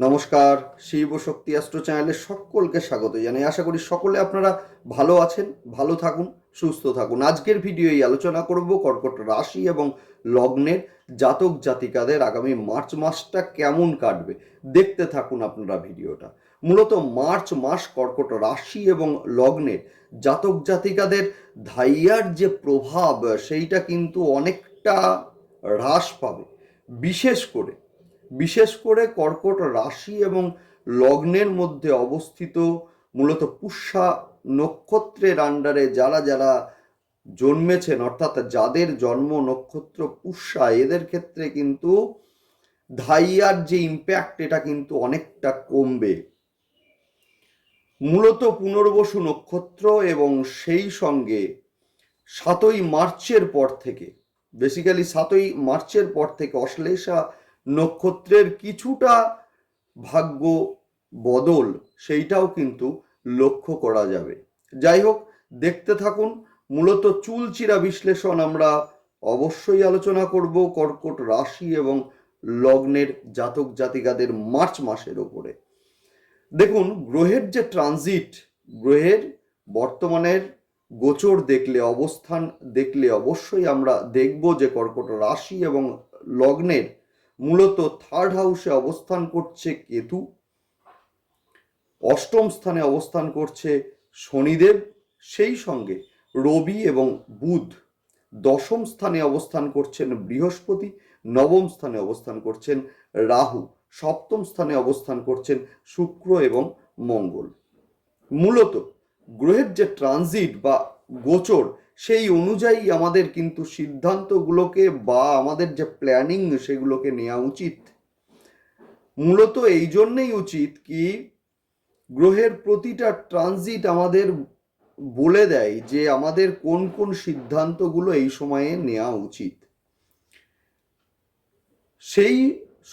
নমস্কার, শিব শক্তি অ্যাস্ট্রো চ্যানেলে সকলকে স্বাগত জানাই। আশা করি সকলে আপনারা ভালো আছেন, ভালো থাকুন, সুস্থ থাকুন। আজকের ভিডিওয় আলোচনা করব কর্কট রাশি এবং লগ্নের জাতক জাতিকাদের আগামী মার্চ মাসটা কেমন কাটবে। দেখতে থাকুন আপনারা ভিডিওটা। মূলত মার্চ মাস কর্কট রাশি এবং লগ্নের জাতক জাতিকাদের ধাইয়ার যে প্রভাব সেইটা কিন্তু অনেকটা হ্রাস পাবে। বিশেষ করে কর্কট রাশি এবং লগ্নের মধ্যে অবস্থিত মূলত পুষ্যা নক্ষত্রের আন্ডারে যারা যারা জন্মেছেন, অর্থাৎ যাদের জন্ম নক্ষত্র পুষ্যা, এদের ক্ষেত্রে কিন্তু ধাইয়ার যে ইম্প্যাক্ট এটা কিন্তু অনেকটা কমবে। মূলত পুনর্বসু নক্ষত্র এবং সেই সঙ্গে 7ই মার্চের পর থেকে, বেসিক্যালি 7ই মার্চের পর থেকে অশ্লেষা নক্ষত্রের কিছুটা ভাগ্য বদল সেইটাও কিন্তু লক্ষ্য করা যাবে। যাই হোক, দেখতে থাকুন। মূলত চুলচিরা বিশ্লেষণ আমরা অবশ্যই আলোচনা করব কর্কট রাশি এবং লগ্নের জাতক জাতিকাদের মার্চ মাসের ওপরে। দেখুন, গ্রহের যে ট্রানজিট, গ্রহের বর্তমানের গোচর দেখলে, অবস্থান দেখলে অবশ্যই আমরা দেখব যে কর্কট রাশি এবং লগ্নের মূলত থার্ড হাউসে অবস্থান করছে কেতু, অষ্টম স্থানে অবস্থান করছে শনিদেব, সেই সঙ্গে রবি এবং বুধ, দশম স্থানে অবস্থান করছেন বৃহস্পতি, নবম স্থানে অবস্থান করছেন রাহু, সপ্তম স্থানে অবস্থান করছেন শুক্র এবং মঙ্গল। মূলত গ্রহের যে ট্রানজিট বা গোচর সেই অনুযায়ী আমাদের কিন্তু সিদ্ধান্তগুলোকে বা আমাদের যে প্ল্যানিং সেগুলোকে নেওয়া উচিত। মূলত এই জন্যেই উচিত কি, গ্রহের প্রতিটা ট্রানজিট আমাদের বলে দেয় যে আমাদের কোন কোন সিদ্ধান্তগুলো এই সময়ে নেওয়া উচিত। সেই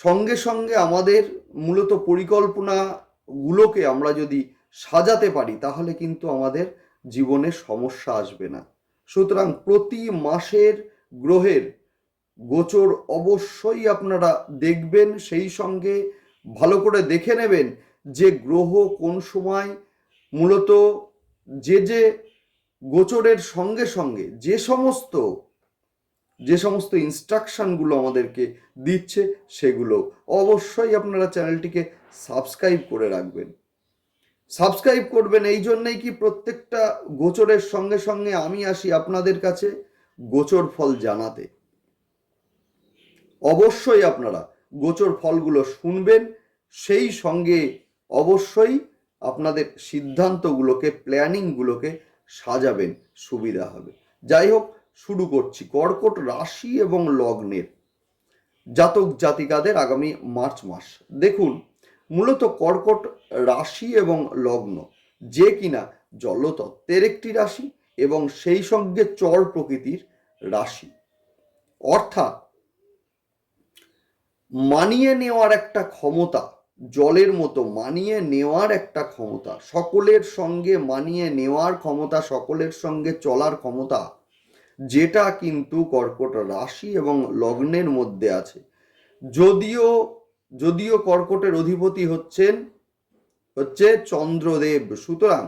সঙ্গে সঙ্গে আমাদের মূলত পরিকল্পনাগুলোকে আমরা যদি সাজাতে পারি তাহলে কিন্তু আমাদের জীবনে সমস্যা আসবে না। সুতরাং প্রতি মাসের গ্রহের গোচর অবশ্যই আপনারা দেখবেন, সেই সঙ্গে ভালো করে দেখে নেবেন যে গ্রহ কোন সময় মূলত যে গোচরের সঙ্গে সঙ্গে যে সমস্ত ইনস্ট্রাকশনগুলো আমাদেরকে দিচ্ছে সেগুলো অবশ্যই আপনারা চ্যানেলটিকে সাবস্ক্রাইব করে রাখবেন। সাবস্ক্রাইব করবেন এই জন্যেই কি, প্রত্যেকটা গোচরের সঙ্গে সঙ্গে আমি আসি আপনাদের কাছে গোচর ফল জানাতে। অবশ্যই আপনারা গোচর ফলগুলো শুনবেন, সেই সঙ্গে অবশ্যই আপনাদের সিদ্ধান্তগুলোকে, প্ল্যানিংগুলোকে সাজাবেন, সুবিধা হবে। যাই হোক, শুরু করছি কর্কট রাশি এবং লগ্নের জাতক জাতিকাদের আগামী মার্চ মাস। দেখুন, মূলত কর্কট রাশি এবং লগ্ন যে কিনা জলতত্ত্বের একটি রাশি এবং সেই সঙ্গে চর প্রকৃতির রাশি, অর্থাৎ মানিয়ে নেওয়ার একটা ক্ষমতা, জলের মতো মানিয়ে নেওয়ার একটা ক্ষমতা, সকলের সঙ্গে মানিয়ে নেওয়ার ক্ষমতা, সকলের সঙ্গে চলার ক্ষমতা, যেটা কিন্তু কর্কট রাশি এবং লগ্নের মধ্যে আছে। যদিও কর্কটের অধিপতি হচ্ছে চন্দ্রদেব। সুতরাং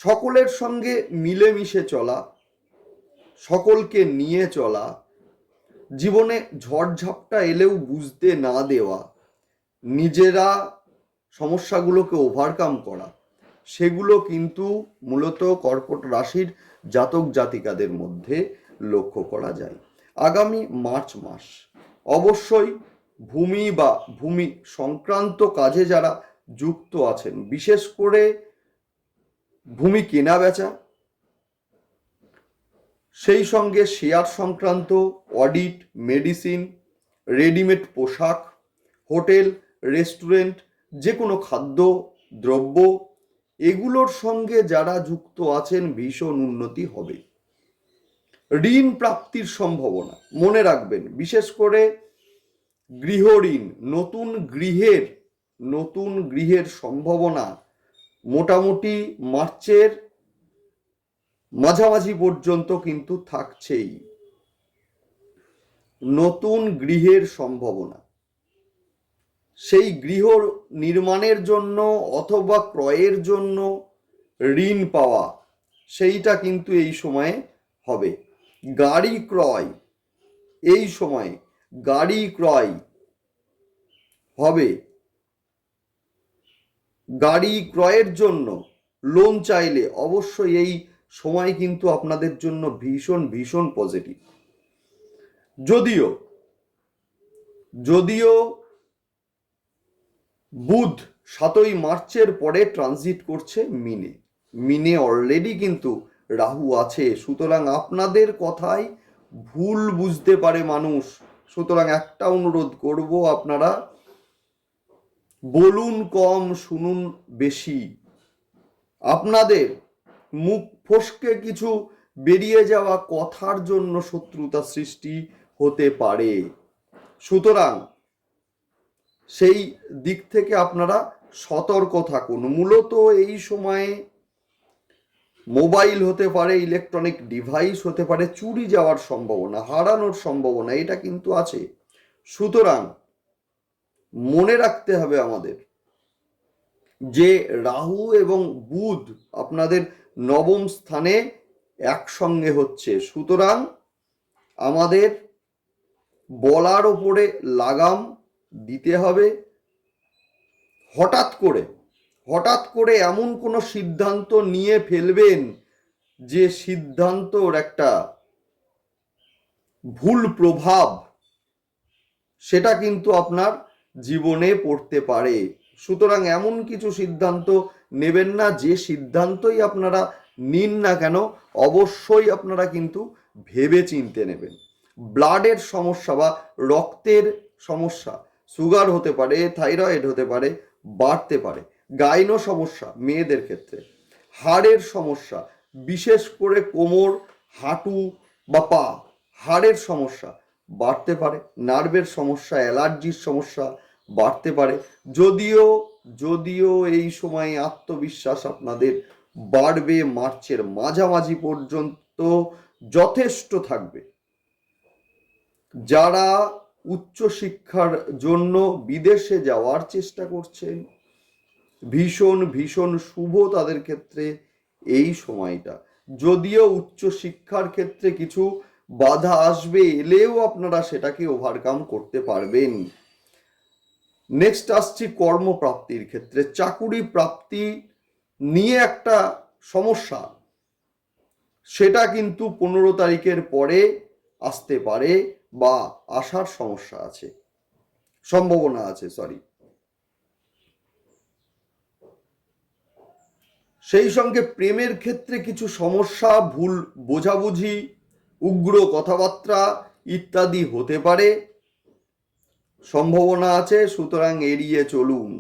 সকলের সঙ্গে মিলেমিশে চলা, সকলকে নিয়ে চলা, জীবনে ঝড়ঝাপটা এলেও বুঝতে না দেওয়া, নিজেরা সমস্যাগুলোকে ওভারকাম করা, সেগুলো কিন্তু মূলত কর্কট রাশির জাতক জাতিকাদের মধ্যে লক্ষ্য করা যায়। আগামী মার্চ মাস অবশ্যই ভূমি সংক্রান্ত কাজে যারা যুক্ত আছেন, বিশেষ করে ভূমি কেনা বেচা, সেই সঙ্গে শেয়ার সংক্রান্ত, অডিট, মেডিসিন, রেডিমেড পোশাক, হোটেল, রেস্টুরেন্ট, যে কোনো খাদ্য দ্রব্য, এগুলোর সঙ্গে যারা যুক্ত আছেন ভীষণ উন্নতি হবে। ঋণ প্রাপ্তির সম্ভাবনা মনে রাখবেন, বিশেষ করে গৃহ ঋণ, নতুন গৃহের সম্ভাবনা মোটামুটি মার্চের মাঝামাঝি পর্যন্ত কিন্তু থাকছেই। নতুন গৃহের সম্ভাবনা, সেই গৃহ নির্মাণের জন্য অথবা ক্রয়ের জন্য ঋণ পাওয়া, সেইটা কিন্তু এই সময়ে হবে। গাড়ি ক্রয়, এই সময়ে গাড়ি ক্রয় হবে। গাড়ি ক্রয়ের জন্য লোন চাইলে অবশ্যই এই সময় কিন্তু আপনাদের জন্য ভীষণ ভীষণ পজিটিভ। যদিও যদিও বুধ 7ই মার্চের পরে ট্রানজিট করছে মিনে। মিনে অলরেডি কিন্তু রাহু আছে, সুতরাং আপনাদের কথাই ভুল বুঝতে পারে মানুষ। সুতরাং একটা অনুরোধ করব, আপনারা বলুন কম, শুনুন বেশি। আপনাদের মুখ ফসকে কিছু বেরিয়ে যাওয়া কথার জন্য শত্রুতা সৃষ্টি হতে পারে। সুতরাং সেই দিক থেকে আপনারা সতর্ক থাকুন। মূলত এই সময়ে মোবাইল হতে পারে, ইলেকট্রনিক ডিভাইস হতে পারে, চুরি যাওয়ার সম্ভাবনা, হারানোর সম্ভাবনা এটা কিন্তু আছে। সুতরাং মনে রাখতে হবে আমাদের যে রাহু এবং বুধ আপনাদের নবম স্থানে একসঙ্গে হচ্ছে। সুতরাং আমাদের বলার ওপরে লাগাম দিতে হবে। হঠাৎ করে এমন কোনো সিদ্ধান্ত নিয়ে ফেলবেন যে সিদ্ধান্তর একটা ভুল প্রভাব সেটা কিন্তু আপনার জীবনে পড়তে পারে। সুতরাং এমন কিছু সিদ্ধান্ত নেবেন না, যে সিদ্ধান্তই আপনারা নিন না কেন অবশ্যই আপনারা কিন্তু ভেবে চিনতে নেবেন। ব্লাডের সমস্যা বা রক্তের সমস্যা, সুগার হতে পারে, থাইরয়েড হতে পারে, বাড়তে পারে। গাইনো সমস্যা মেয়েদের ক্ষেত্রে, হাড়ের সমস্যা বিশেষ করে কোমর, হাঁটু বা পা, হাড়ের সমস্যা বাড়তে পারে। নার্ভের সমস্যা, অ্যালার্জির সমস্যা বাড়তে পারে। যদিও এই সময়ে আত্মবিশ্বাস আপনাদের বাড়বে, মার্চের মাঝামাঝি পর্যন্ত যথেষ্ট থাকবে। যারা উচ্চশিক্ষার জন্য বিদেশে যাওয়ার চেষ্টা করছেন, ভীষণ ভীষণ শুভ তাদের ক্ষেত্রে এই সময়টা। যদিও উচ্চশিক্ষার ক্ষেত্রে কিছু বাধা আসবে, এলেও আপনারা সেটাকে ওভারকাম করতে পারবেন। নেক্সট আসছি কর্মপ্রাপ্তির ক্ষেত্রে। চাকুরি প্রাপ্তি নিয়ে একটা সমস্যা, সেটা কিন্তু 15 তারিখের পরে আসতে পারে বা আসার সম্ভাবনা আছে। সেই সঙ্গে প্রেমের ক্ষেত্রে কিছু সমস্যা, ভুল বোঝাবুঝি, উগ্র কথাবার্তা ইত্যাদি হতে পারে, সম্ভাবনা আছে। সুতরাং এড়িয়ে চলুন।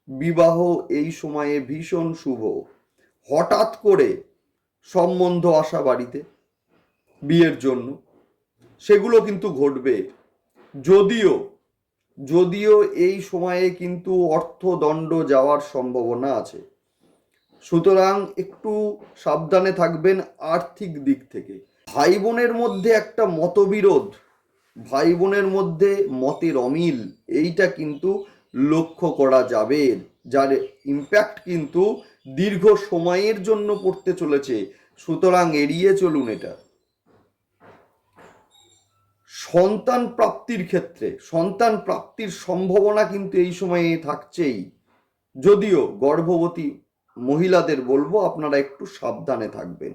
বিবাহ এই সময়ে ভীষণ শুভ। হঠাৎ করে সম্বন্ধ আসা বাড়িতে বিয়ের জন্য, সেগুলো কিন্তু ঘটবে। যদিও এই সময়ে কিন্তু অর্থদণ্ড যাওয়ার সম্ভাবনা আছে। সুতরাং একটু সাবধানে থাকবেন আর্থিক দিক থেকে। ভাই বোনের মধ্যে একটা মতবিরোধ, ভাই বোনের মধ্যে মতের অমিল, এইটা কিন্তু লক্ষ্য করা যাবে, যার ইম্প্যাক্ট কিন্তু দীর্ঘ সময়ের জন্য পড়তে চলেছে। সুতরাং এড়িয়ে চলুন এটা। সন্তান প্রাপ্তির ক্ষেত্রে সন্তান প্রাপ্তির সম্ভাবনা কিন্তু এই সময়ে থাকছেই। যদিও গর্ভবতী মহিলাদের বলবো আপনারা একটু সাবধানে থাকবেন।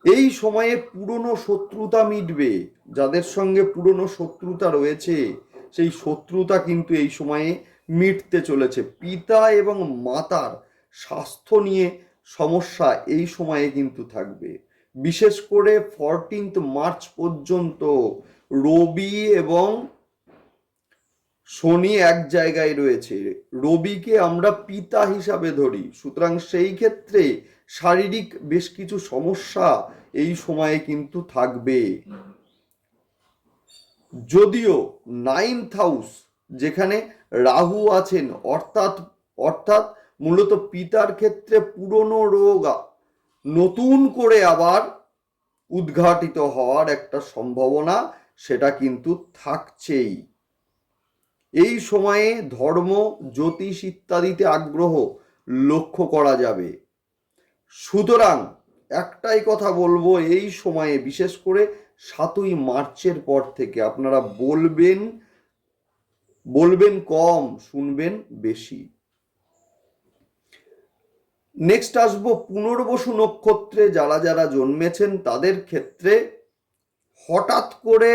এই সময়ে পুরনো শত্রুতা মিটবে। যাদের সঙ্গে পুরনো শত্রুতা রয়েছে সেই শত্রুতা কিন্তু এই সময়ে মিটতে চলেছে। পিতা এবং মাতার স্বাস্থ্য নিয়ে সমস্যা এই সময়ে কিন্তু থাকবে। বিশেষ করে 14 মার্চ পর্যন্ত রবি এবং শনি এক জায়গায় রয়েছে। রবিকে আমরা পিতা হিসাবে ধরি, সুতরাং সেই ক্ষেত্রে শারীরিক বেশ কিছু সমস্যা এই সময়ে কিন্তু থাকবে। যদিও 9th হাউস যেখানে রাহু আছেন, অর্থাৎ মূলত পিতার ক্ষেত্রে পুরনো রোগ নতুন করে আবার উদ্ঘাটিত হওয়ার একটা সম্ভাবনা সেটা কিন্তু থাকছেই। এই সময়ে ধর্ম, জ্যোতিষ ইত্যাদিতে আগ্রহ লক্ষ্য করা যাবে। সুতরাং একটাই কথা বলবো, এই সময়ে বিশেষ করে 7ই মার্চের পর থেকে আপনারা বলবেন কম, শুনবেন বেশি। নেক্সট আসবো পুনর্বসু নক্ষত্রে যারা যারা জন্মেছেন তাদের ক্ষেত্রে হঠাৎ করে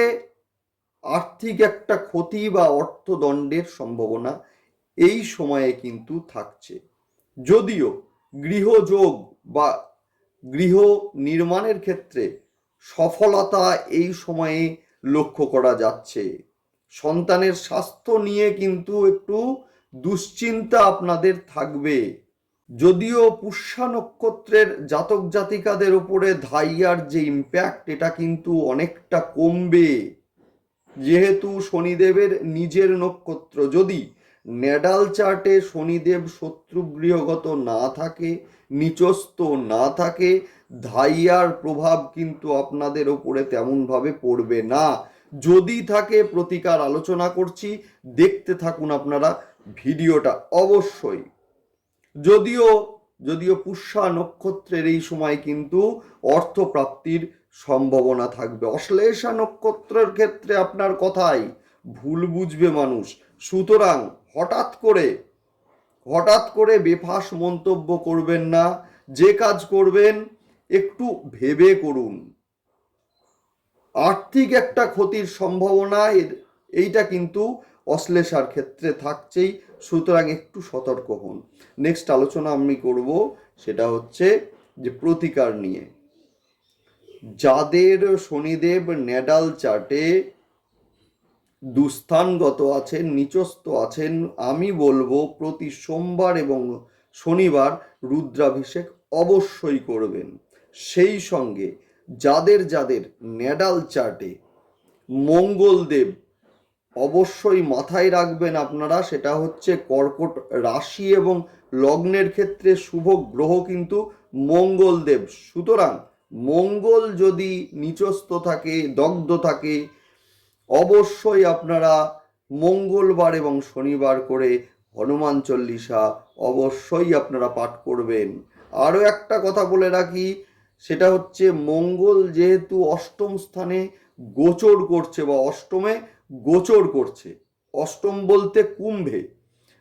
আর্থিক একটা ক্ষতি বা অর্থদণ্ডের সম্ভাবনা এই সময়ে কিন্তু থাকছে। যদিও গৃহযোগ বা গৃহ নির্মাণের ক্ষেত্রে সফলতা এই সময়ে লক্ষ্য করা যাচ্ছে। সন্তানের স্বাস্থ্য নিয়ে কিন্তু একটু দুশ্চিন্তা আপনাদের থাকবে। যদিও পুষ্যা নক্ষত্রের জাতক জাতিকাদের উপরে ধাইয়ার যে ইম্প্যাক্ট এটা কিন্তু অনেকটা কমবে, যেহেতু শনিদেবের নিজের নক্ষত্র। যদি নেডাল চার্টে শনিদেব শত্রু গৃহগত না থাকে, নিচস্থ না থাকে, ধাইয়ার প্রভাব কিন্তু আপনাদের ওপরে তেমনভাবে পড়বে না। যদি থাকে প্রতিকার আলোচনা করছি, দেখতে থাকুন আপনারা ভিডিওটা অবশ্যই। যদিও পুষ্যা নক্ষত্রের এই সময় কিন্তু অর্থপ্রাপ্তির সম্ভাবনা থাকবে। অশ্লেষা নক্ষত্রের ক্ষেত্রে আপনার কথাই ভুল বুঝবে মানুষ। সুতরাং হঠাৎ করে বেফাস মন্তব্য করবেন না। যে কাজ করবেন একটু ভেবে করুন। আর্থিক একটা ক্ষতির সম্ভাবনা এইটা কিন্তু অশ্লেষার ক্ষেত্রে থাকছেই। সুতরাং একটু সতর্ক হন। নেক্সট আলোচনা আমি করব সেটা হচ্ছে যে প্রতিকার নিয়ে। যাদের শনিদেব নেডাল চার্টে দুস্থানগত আছেন, নিচস্থ আছেন, আমি বলবো প্রতি সোমবার এবং শনিবার রুদ্রাভিষেক অবশ্যই করবেন। সেই সঙ্গে যাদের নেডাল চার্টে মঙ্গলদেব অবশ্যই মাথায় রাখবেন আপনারা, সেটা হচ্ছে কর্কট রাশি এবং লগ্নের ক্ষেত্রে শুভ গ্রহ কিন্তু মঙ্গলদেব। সুতরাং মঙ্গল যদি নিচস্থ থাকে, দগ্ধ থাকে, অবশ্যই আপনারা মঙ্গলবার এবং শনিবার করে হনুমান চল্লিশা অবশ্যই আপনারা পাঠ করবেন। আরও একটা কথা বলে রাখি, সেটা হচ্ছে মঙ্গল যেহেতু অষ্টম স্থানে গোচর করছে বা অষ্টমে গোচর করছে, অষ্টম বলতে কুম্ভে,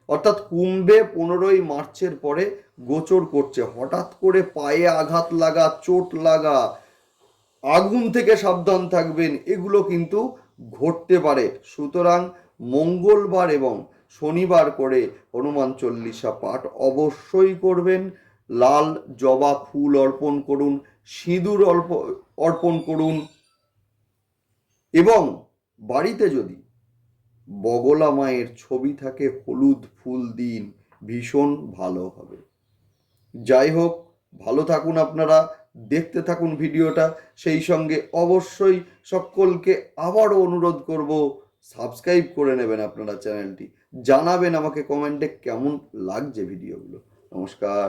অর্থাৎ কুম্ভে 15ই মার্চের পরে গোচর করছে। হঠাৎ করে পায়ে আঘাত লাগা, চোট লাগা, আগুন থেকে সাবধান থাকবেন, এগুলো কিন্তু ঘটতে পারে। সুতরাং মঙ্গলবার এবং শনিবার করে হনুমান চল্লিশা পাঠ অবশ্যই করবেন। লাল জবা ফুল অর্পণ করুন, সিঁদুর অর্পণ করুন, এবং বাড়িতে যদি বগলা মায়ের ছবি থাকে হলুদ ফুল দিন, ভীষণ ভালো হবে। যাই হোক, ভালো থাকুন আপনারা, দেখতে থাকুন ভিডিওটা। সেই সঙ্গে অবশ্যই সকলকে আবারও অনুরোধ করব, সাবস্ক্রাইব করে নেবেন আপনারা চ্যানেলটি। জানাবেন আমাকে কমেন্টে কেমন লাগছে ভিডিওগুলো। নমস্কার।